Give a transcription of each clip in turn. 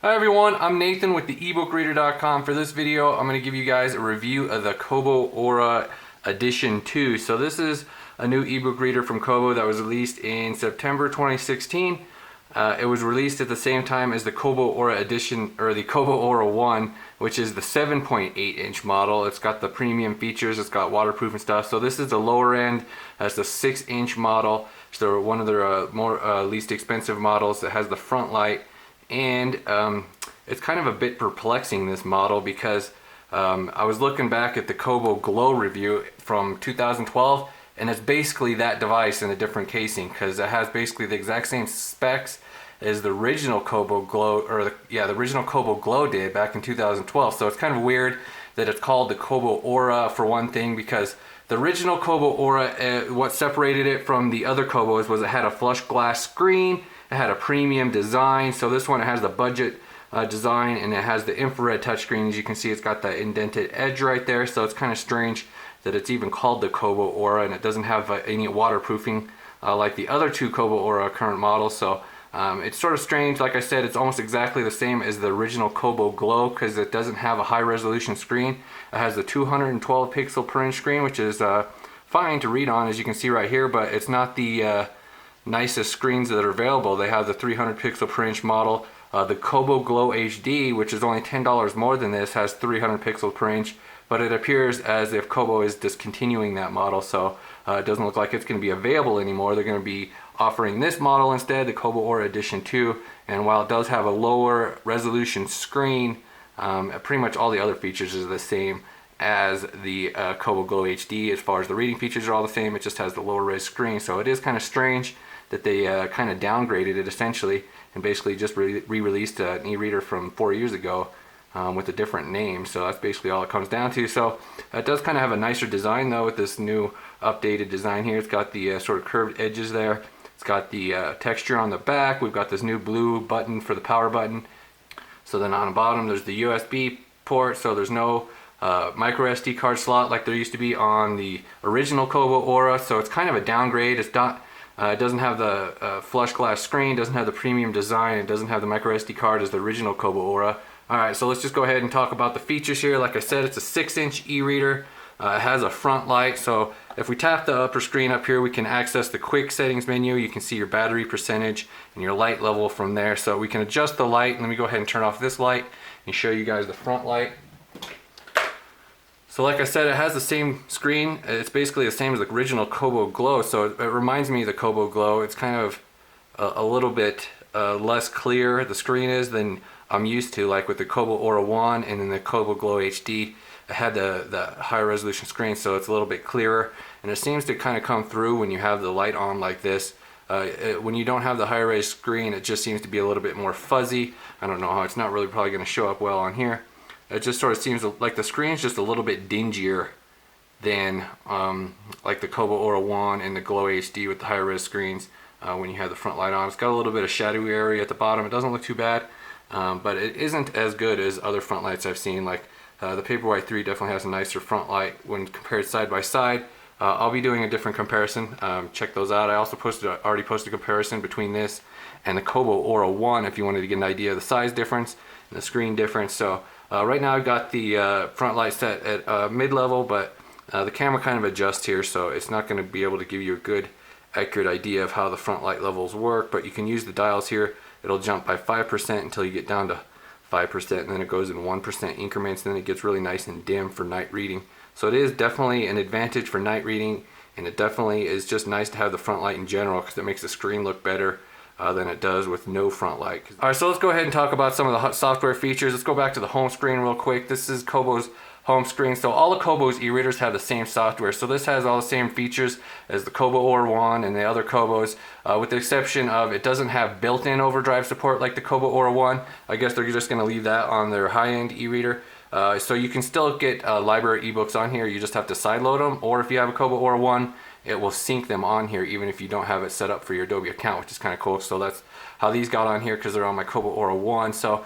Hi everyone, I'm Nathan with the ebookreader.com. For this video, I'm going to give you guys a review of the Kobo Aura Edition 2. So this is a new ebook reader from Kobo that was released in September 2016. It was released at the same time as the Kobo Aura Edition, or the Kobo Aura 1, which is the 7.8 inch model. It's got the premium features, it's got waterproof and stuff. So this is the lower end, that's the 6 inch model. So one of their least expensive models that has the front light. And it's kind of a bit perplexing, this model, because I was looking back at the Kobo Glow review from 2012, and it's basically that device in a different casing, because it has basically the exact same specs as the original Kobo Glow, or the original Kobo Glow did back in 2012. So it's kind of weird that it's called the Kobo Aura for one thing, because the original Kobo Aura, what separated it from the other Kobos was it had a flush glass screen. It had a premium design. So this one, it has the budget design, and it has the infrared touchscreen. As you can see, it's got that indented edge right there. So it's kind of strange that it's even called the Kobo Aura, and it doesn't have any waterproofing like the other two Kobo Aura current models. So it's sort of strange. Like I said, it's almost exactly the same as the original Kobo Glow, because it doesn't have a high resolution screen. It has the 212 pixel per inch screen, which is fine to read on, as you can see right here, but it's not the nicest screens that are available. They have the 300 pixel per inch model. The Kobo Glow HD, which is only $10 more than this, has 300 pixels per inch, but it appears as if Kobo is discontinuing that model, so it doesn't look like it's going to be available anymore. They're going to be offering this model instead, the Kobo Aura Edition 2, and while it does have a lower resolution screen, pretty much all the other features are the same as the Kobo Glow HD. As far as the reading features are all the same, it just has the lower res screen. So it is kind of strange that they kind of downgraded it essentially, and basically just re-released an e-reader from 4 years ago with a different name. So that's basically all it comes down to. So it does kind of have a nicer design though, with this new updated design here. It's got the sort of curved edges there. It's got the texture on the back. We've got this new blue button for the power button. So then on the bottom there's the USB port, so there's no micro SD card slot like there used to be on the original Kobo Aura. So it's kind of a downgrade. It's not, it doesn't have the flush glass screen, doesn't have the premium design, it doesn't have the micro SD card as the original Kobo Aura. Alright, so let's just go ahead and talk about the features here. Like I said, it's a 6-inch e-reader. It has a front light, so if we tap the upper screen up here, we can access the quick settings menu. You can see your battery percentage and your light level from there. So we can adjust the light. Let me go ahead and turn off this light and show you guys the front light. So like I said, it has the same screen. It's basically the same as the original Kobo Glow, so it reminds me of the Kobo Glow. It's kind of a little bit less clear, the screen is, than I'm used to, like with the Kobo Aura 1 and then the Kobo Glow HD. It had the high resolution screen, so it's a little bit clearer, and it seems to kind of come through when you have the light on like this. When you don't have the high res screen, it just seems to be a little bit more fuzzy. I don't know how, it's not really probably going to show up well on here. It just sort of seems like the screen's just a little bit dingier than like the Kobo Aura 1 and the Glow HD with the high res screens when you have the front light on. It's got a little bit of shadowy area at the bottom. It doesn't look too bad, but it isn't as good as other front lights I've seen. Like the Paperwhite 3 definitely has a nicer front light when compared side by side. I'll be doing a different comparison. Check those out. I also already posted a comparison between this and the Kobo Aura 1 if you wanted to get an idea of the size difference and the screen difference. So right now I've got the front light set at mid-level, but the camera kind of adjusts here, so it's not going to be able to give you a good accurate idea of how the front light levels work, but you can use the dials here. It'll jump by 5% until you get down to 5%, and then it goes in 1% increments, and then it gets really nice and dim for night reading. So it is definitely an advantage for night reading, and it definitely is just nice to have the front light in general, because it makes the screen look better than it does with no front light. Alright, so let's go ahead and talk about some of the Hud software features. Let's go back to the home screen real quick. This is Kobo's home screen. So all of Kobo's e-readers have the same software. So this has all the same features as the Kobo Aura 1 and the other Kobos, with the exception of it doesn't have built-in overdrive support like the Kobo Aura 1. I guess they're just going to leave that on their high-end e-reader. So you can still get library ebooks on here. You just have to sideload them, or if you have a Kobo Aura 1, it will sync them on here even if you don't have it set up for your Adobe account, which is kind of cool. So that's how these got on here, because they're on my Kobo Aura 1. So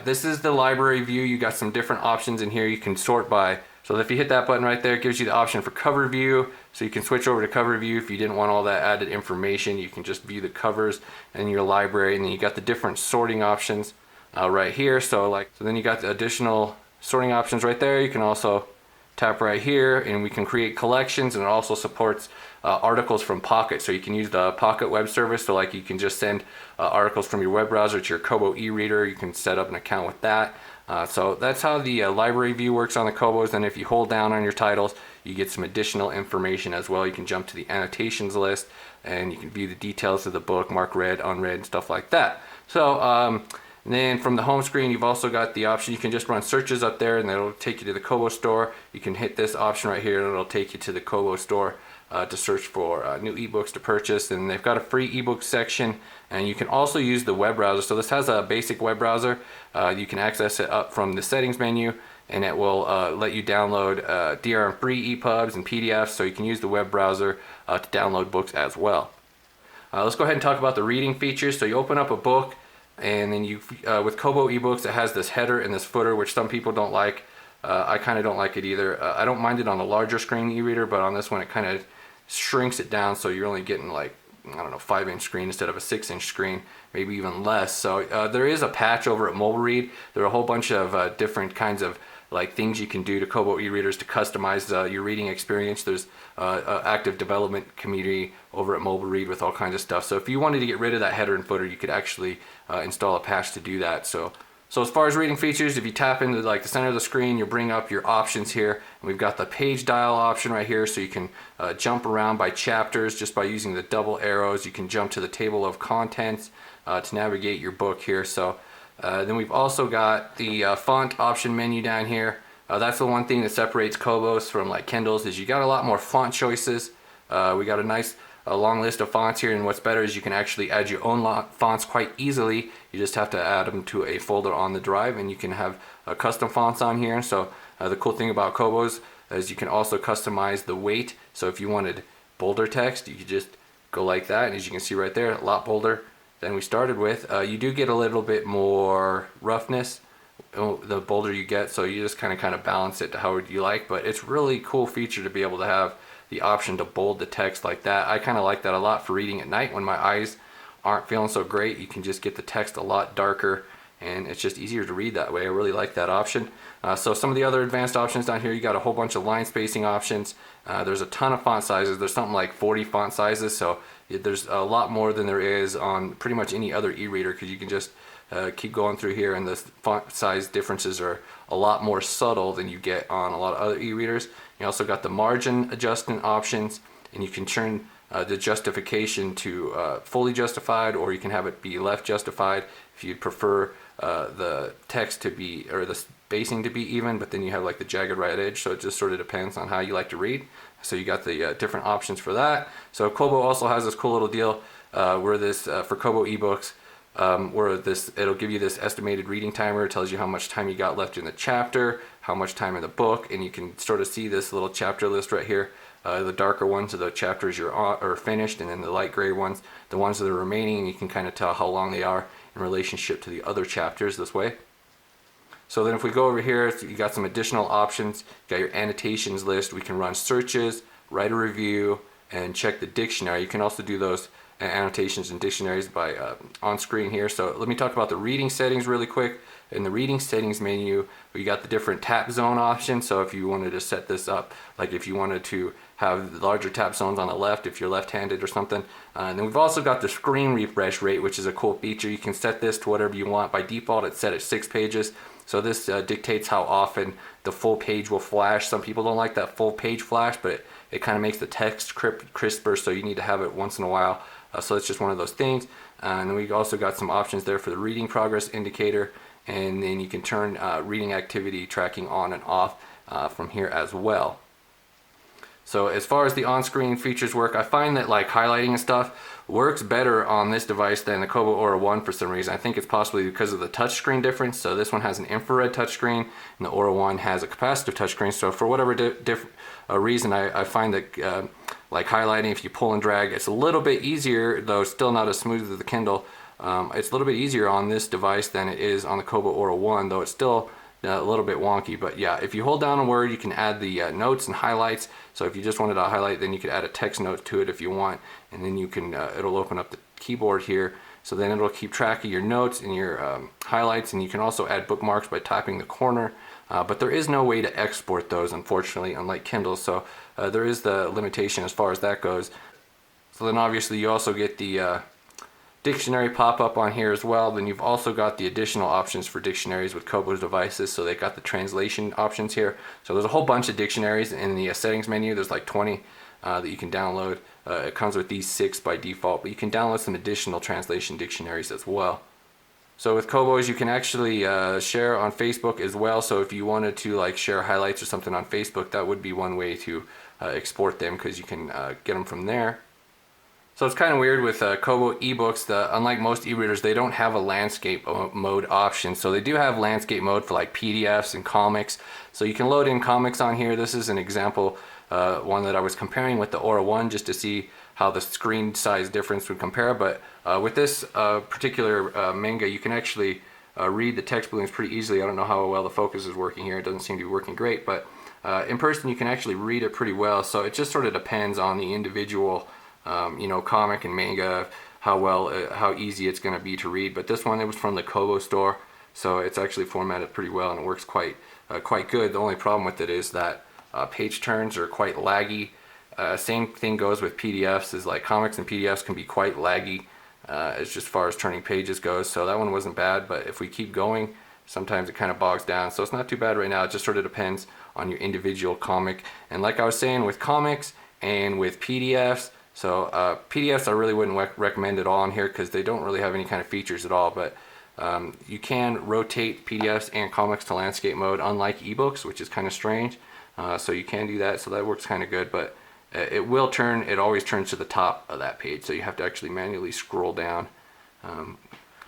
this is the library view. You got some different options in here. You can sort by, so if you hit that button right there, it gives you the option for cover view. So you can switch over to cover view if you didn't want all that added information. You can just view the covers in your library, and then you got the different sorting options. right here. So then you got the additional sorting options right there. You can also tap right here and we can create collections, and it also supports articles from Pocket. So you can use the Pocket web service, so like you can just send articles from your web browser to your Kobo e-reader. You can set up an account with that. So that's how the library view works on the Kobos. And if you hold down on your titles, you get some additional information as well. You can jump to the annotations list and you can view the details of the book, mark read, unread, stuff like that. So and then from the home screen, you've also got the option, you can just run searches up there and that'll take you to the Kobo store. You can hit this option right here and it'll take you to the Kobo store to search for new ebooks to purchase. And they've got a free ebook section, and you can also use the web browser. So this has a basic web browser. You can access it up from the settings menu, and it will let you download DRM free EPUBs and PDFs, so you can use the web browser to download books as well. Let's go ahead and talk about the reading features. So you open up a book, and then you with Kobo ebooks, it has this header and this footer, which some people don't like. I kind of don't like it either. I don't mind it on a larger screen e-reader, but on this one it kind of shrinks it down, so you're only getting like, I don't know, 5-inch screen instead of a 6-inch screen, maybe even less. So there is a patch over at Mobile Read. There are a whole bunch of different kinds of things you can do to Kobo e-readers to customize your reading experience. There's an active development community over at Mobile Read with all kinds of stuff. So if you wanted to get rid of that header and footer, you could actually install a patch to do that. So as far as reading features, if you tap into the center of the screen, you'll bring up your options here. And we've got the page dial option right here, so you can jump around by chapters just by using the double arrows. You can jump to the table of contents to navigate your book here. So then we've also got the font option menu down here. That's the one thing that separates Kobos from Kindles, is you got a lot more font choices. We got a nice long list of fonts here, and what's better is you can actually add your own fonts quite easily. You just have to add them to a folder on the drive, and you can have custom fonts on here. So the cool thing about Kobos is you can also customize the weight. So if you wanted bolder text, you could just go like that, and as you can see right there, a lot bolder than we started with. You do get a little bit more roughness the bolder you get, so you just kind of balance it to how you like. But it's really cool feature to be able to have the option to bold the text like that. I kind of like that a lot for reading at night when my eyes aren't feeling so great. You can just get the text a lot darker, and it's just easier to read that way. I really like that option. So some of the other advanced options down here, you got a whole bunch of line spacing options. There's a ton of font sizes. There's something like 40 font sizes, so there's a lot more than there is on pretty much any other e-reader, because you can just keep going through here, and the font size differences are a lot more subtle than you get on a lot of other e-readers. You also got the margin adjustment options, and you can turn the justification to fully justified, or you can have it be left justified if you'd prefer the text to be, or the spacing to be even, but then you have the jagged right edge. So it just sort of depends on how you like to read. So you got the different options for that. So Kobo also has this cool little deal where this for Kobo ebooks, where it'll give you this estimated reading timer. It tells you how much time you got left in the chapter, how much time in the book, and you can sort of see this little chapter list right here. The darker ones are the chapters are finished, and then the light gray ones, the ones that are remaining, and you can kind of tell how long they are in relationship to the other chapters this way. So then if we go over here, you got some additional options. You got your annotations list. We can run searches, write a review, and check the dictionary. You can also do those annotations and dictionaries by on screen here. So let me talk about the reading settings really quick. In the reading settings menu, we got the different tap zone options. So if you wanted to set this up, if you wanted to have larger tap zones on the left if you're left-handed or something. And then we've also got the screen refresh rate, which is a cool feature. You can set this to whatever you want. By default, it's set at 6 pages. So this dictates how often the full page will flash. Some people don't like that full page flash, but it kind of makes the text crisper, so you need to have it once in a while. So it's just one of those things. And then we also got some options there for the reading progress indicator, and then you can turn reading activity tracking on and off from here as well. So as far as the on-screen features work, I find that highlighting and stuff works better on this device than the Kobo Aura 1 for some reason. I think it's possibly because of the touchscreen difference. So this one has an infrared touchscreen, and the Aura 1 has a capacitive touchscreen. So for whatever reason, I find that highlighting, if you pull and drag, it's a little bit easier, though still not as smooth as the Kindle. It's a little bit easier on this device than it is on the Kobo Aura 1, though it's still a little bit wonky. But yeah, if you hold down a word, you can add the notes and highlights. So if you just wanted to highlight, then you could add a text note to it if you want, and then you can it'll open up the keyboard here, so then it'll keep track of your notes and your highlights, and you can also add bookmarks by tapping the corner. But there is no way to export those, unfortunately, unlike Kindle, so there is the limitation as far as that goes. So then obviously you also get the dictionary pop-up on here as well. Then you've also got the additional options for dictionaries with Kobo's devices, so they got the translation options here. So there's a whole bunch of dictionaries in the settings menu. There's like 20 that you can download. It comes with these 6 by default, but you can download some additional translation dictionaries as well. So with Kobo's, you can actually share on Facebook as well. So if you wanted to like share highlights or something on Facebook, that would be one way to export them, because you can get them from there. So it's kind of weird with Kobo ebooks. Unlike most e-readers, they don't have a landscape mode option. So they do have landscape mode for like PDFs and comics. So you can load in comics on here. This is an example, one that I was comparing with the Aura 1 just to see how the screen size difference would compare. But with this particular manga, you can actually read the text balloons pretty easily. I don't know how well the focus is working here. It doesn't seem to be working great, but in person you can actually read it pretty well. So it just sort of depends on the individual comic and manga, how easy it's going to be to read. But this one, it was from the Kobo store, so it's actually formatted pretty well and it works quite good. The only problem with it is that page turns are quite laggy. Same thing goes with PDFs, is like comics and PDFs can be quite laggy as far as turning pages goes. So that one wasn't bad, but if we keep going, sometimes it kind of bogs down. So it's not too bad right now. It just sort of depends on your individual comic. And like I was saying, with comics and with PDFs, so PDFs I really wouldn't recommend at all on here, because they don't really have any kind of features at all. But you can rotate PDFs and comics to landscape mode, unlike ebooks, which is kind of strange. So you can do that, so that works kind of good. But it will turn, it always turns to the top of that page, so you have to actually manually scroll down.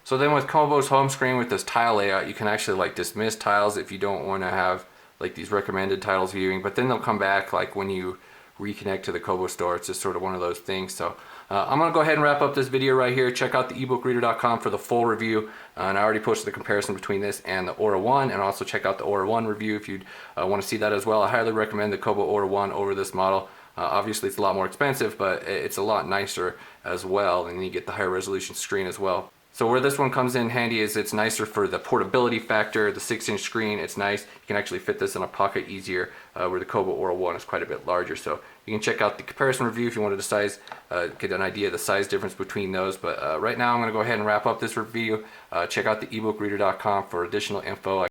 So then with Kobo's home screen with this tile layout, you can actually like dismiss tiles if you don't want to have like these recommended titles viewing, but then they'll come back like when you reconnect to the Kobo store. It's just sort of one of those things. So I'm going to go ahead and wrap up this video right here. Check out the ebookreader.com for the full review, and I already posted the comparison between this and the Aura 1, and also check out the Aura 1 review if you'd want to see that as well. I highly recommend the Kobo Aura 1 over this model. Obviously it's a lot more expensive, but it's a lot nicer as well, and you get the higher resolution screen as well. So where this one comes in handy is it's nicer for the portability factor. The 6-inch screen, it's nice. You can actually fit this in a pocket easier, where the Kobo Aura 1 is quite a bit larger. So you can check out the comparison review if you wanted to get an idea of the size difference between those. But right now I'm going to go ahead and wrap up this review. Check out the ebookreader.com for additional info.